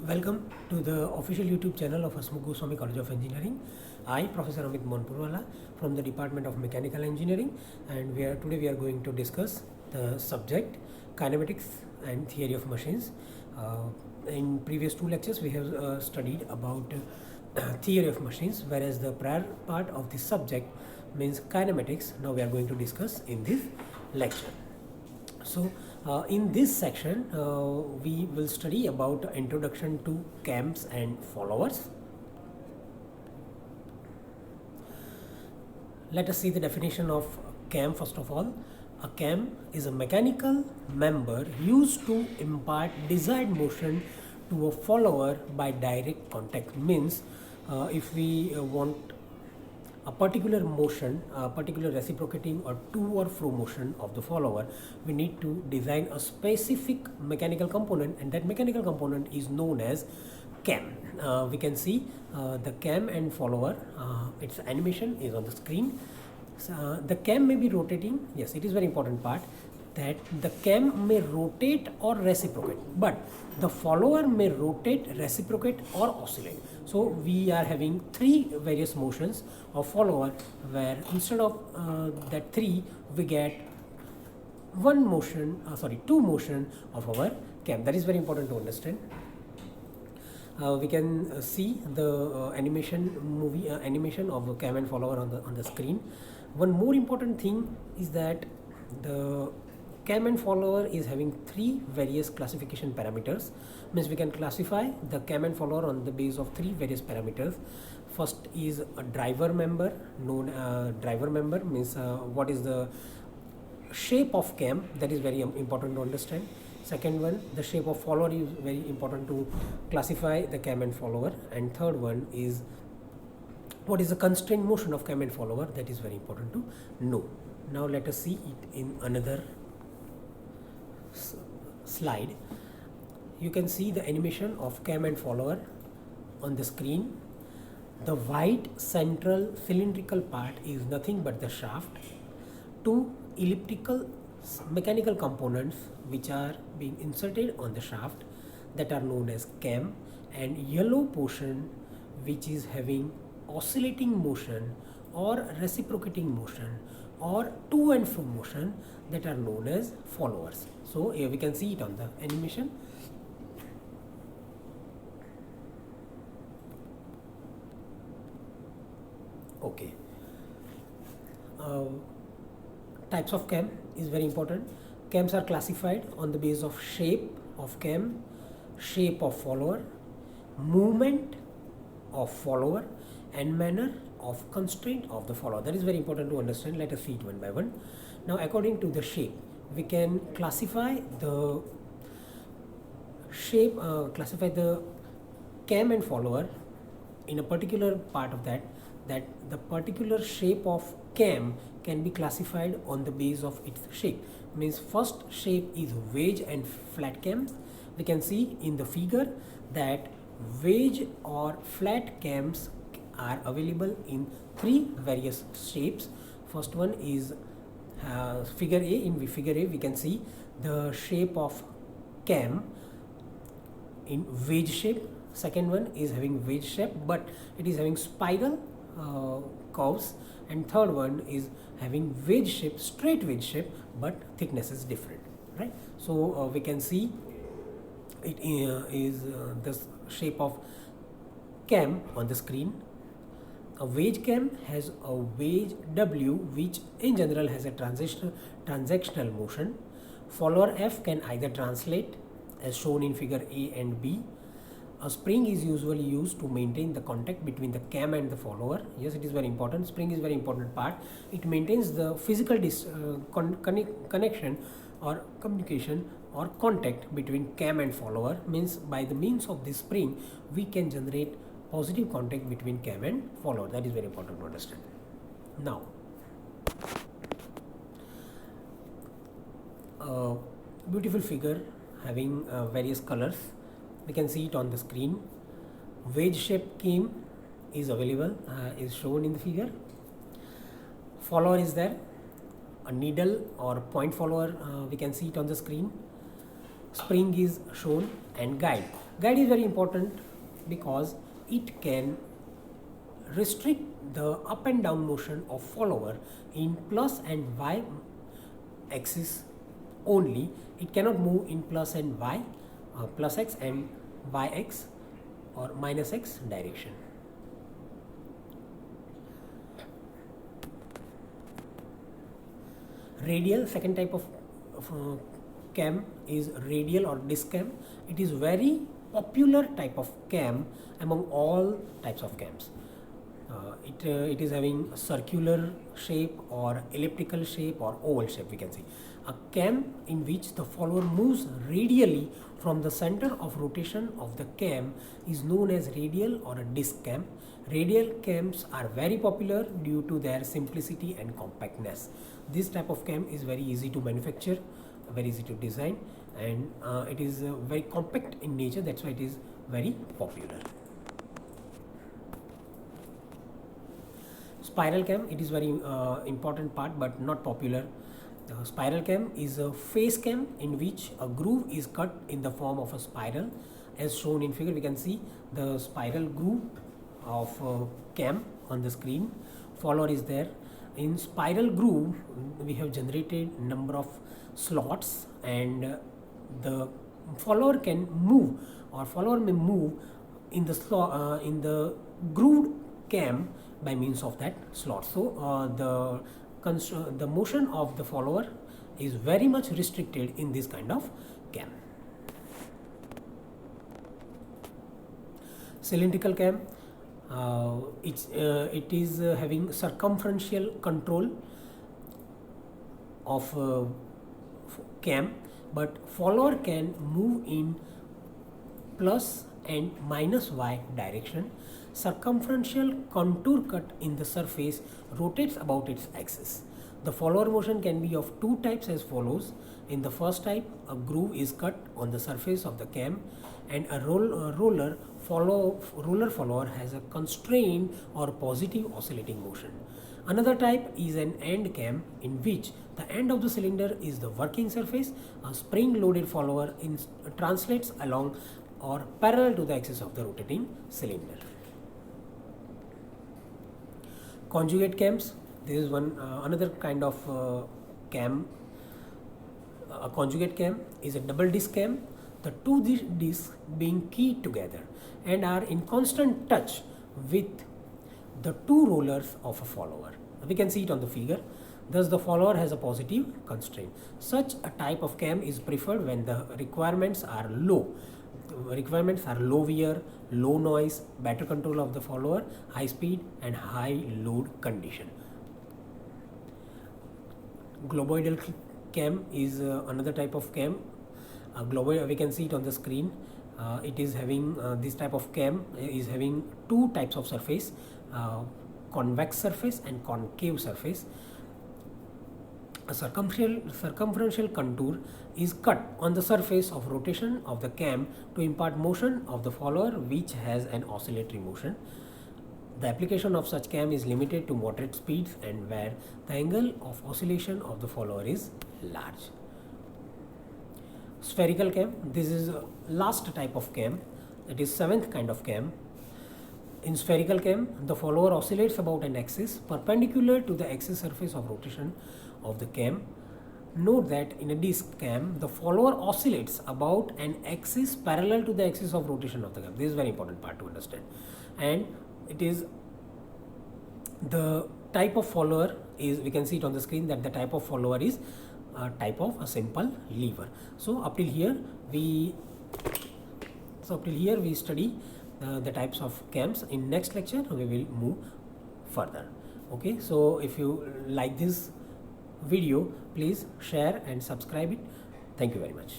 Welcome to the official YouTube channel of Hasmukh Goswami College of Engineering. I, Professor Amit Monpurwala from the Department of Mechanical Engineering, and today we are going to discuss the subject kinematics and theory of machines. In previous two lectures we have studied about theory of machines, whereas the prior part of this subject means kinematics. Now we are going to discuss in this lecture. So in this section we will study about introduction to cams and followers. Let us see the definition of cam first of all. A cam is a mechanical member used to impart desired motion to a follower by direct contact. Means if we want a particular motion, a particular reciprocating or to or fro motion of the follower, we need to design a specific mechanical component, and that mechanical component is known as cam. We can see the cam and follower, its animation is on the screen. The cam may be rotating. Yes, it is very important part that the cam may rotate or reciprocate, but the follower may rotate, reciprocate or oscillate. So we are having three various motions of follower, where instead of that three we get two motion of our cam. That is very important to understand. We can see the animation of the cam and follower on the screen. One more important thing is that the cam and follower is having three various classification parameters. Means we can classify the cam and follower on the base of three various parameters. First is a driver member. Driver member means what is the shape of cam, that is very important to understand. Second one, the shape of follower is very important to classify the cam and follower. And third one is what is the constraint motion of cam and follower, that is very important to know. Now let us see it in another slide. You can see the animation of cam and follower on the screen. The white central cylindrical part is nothing but the shaft. Two elliptical mechanical components which are being inserted on the shaft, that are known as cam, and yellow portion which is having oscillating motion or reciprocating motion or to and fro motion, that are known as followers. So here we can see it on the animation. Okay. Types of cam is very important. Cams are classified on the basis of shape of cam, shape of follower, movement of follower, and manner of constraint of the follower. That is very important to understand. Let us see it one by one. Now according to the shape, we can classify the shape, classify the cam and follower in a particular part of that the particular shape of cam can be classified on the base of its shape. Means first shape is wedge and flat cams. We can see in the figure that wedge or flat cams are available in three various shapes. First one is figure A. In figure A we can see the shape of cam in wedge shape. Second one is having wedge shape, but it is having spiral curves, and third one is having wedge shape, straight wedge shape, but thickness is different, right? So we can see it is the shape of cam on the screen. A wedge cam has a wedge W, which in general has a transactional motion. Follower F can either translate as shown in figure A and B. A spring is usually used to maintain the contact between the cam and the follower. Yes, it is very important. Spring is very important part. It maintains the physical connection or communication or contact between cam and follower. Means by the means of this spring we can generate positive contact between cam and follower. That is very important to understand. Now a beautiful figure having various colors. We can see it on the screen. Wedge shaped cam is available, is shown in the figure. Follower is there. A needle or point follower, we can see it on the screen. Spring is shown, and guide. Guide is very important because it can restrict the up and down motion of follower in plus and y axis only. It cannot move in plus and y, plus x and yx or minus x direction. Radial, second type of cam is radial or disc cam. It is very popular type of cam among all types of cams. It is having a circular shape or elliptical shape or oval shape, we can see. A cam in which the follower moves radially from the center of rotation of the cam is known as radial or a disc cam. Radial cams are very popular due to their simplicity and compactness. This type of cam is very easy to manufacture, very easy to design, and it is very compact in nature. That's why it is very popular. Spiral cam, it is very important part but not popular. Spiral cam is a face cam in which a groove is cut in the form of a spiral. As shown in figure, we can see the spiral groove of cam on the screen. Follower is there. In spiral groove, we have generated number of slots, and the follower can move, or follower may move in the grooved cam by means of that slot. So the motion of the follower is very much restricted in this kind of cam. Cylindrical cam, it is having circumferential control of cam, but follower can move in plus and minus y direction. Circumferential contour cut in the surface rotates about its axis. The follower motion can be of two types as follows. In the first type, a groove is cut on the surface of the cam, and a roller follower has a constrained or positive oscillating motion. Another type is an end cam in which the end of the cylinder is the working surface. A spring-loaded follower translates along or parallel to the axis of the rotating cylinder. Conjugate cams, this is another kind of cam. A conjugate cam is a double disc cam, the two discs being keyed together and are in constant touch with the two rollers of a follower. We can see it on the figure. Thus the follower has a positive constraint. Such a type of cam is preferred when the requirements are low. Low wear, low noise, better control of the follower, high speed and high load condition. Globoidal cam is another type of cam. We can see it on the screen. It is having this type of cam is having two types of surface, convex surface and concave surface. A circumferential contour is cut on the surface of rotation of the cam to impart motion of the follower, which has an oscillatory motion. The application of such cam is limited to moderate speeds and where the angle of oscillation of the follower is large. Spherical cam, this is last type of cam, it is seventh kind of cam. In spherical cam, the follower oscillates about an axis perpendicular to the axis surface of rotation of the cam. Note that in a disc cam, the follower oscillates about an axis parallel to the axis of rotation of the cam. This is very important part to understand. And it is the type of follower is, we can see it on the screen that the type of follower is a type of a simple lever. So up till here we study the types of cams. In next lecture we will move further. Okay, so if you like this video, please share and subscribe it. Thank you very much.